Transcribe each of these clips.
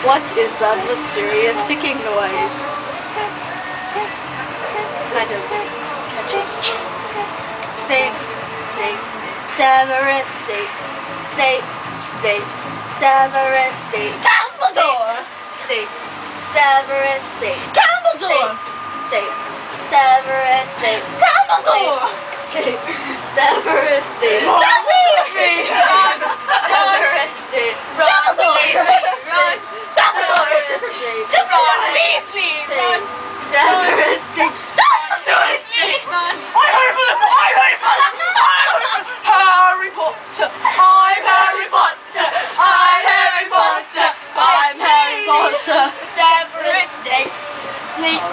What is that mysterious ticking noise? Kind of catchy. Snape, Snape, Severus Snape, Snape, Snape, Severus Snape, Dumbledore! Snape, Severus Snape, Dumbledore! Snape, Severus Snape, Dumbledore! Snape, Severus Snape, Ron Weasley! Severus Snape, Dumbledore! Ron, Severus Snape, Ron Weasley! Snape, Severus Snape, Dumbledore! Harry Potter, I'm Harry Potter, I'm Harry Potter, I'm Harry Potter, Severus Snape! Snape,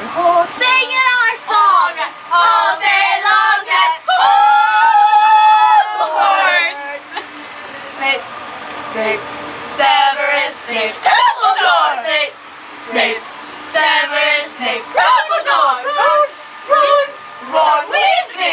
singing our song all day long at Hogwarts. Snape, Snape, Severus Snape, Dumbledore. Snape, Snape, Severus Snape, Dumbledore. Ron Weasley!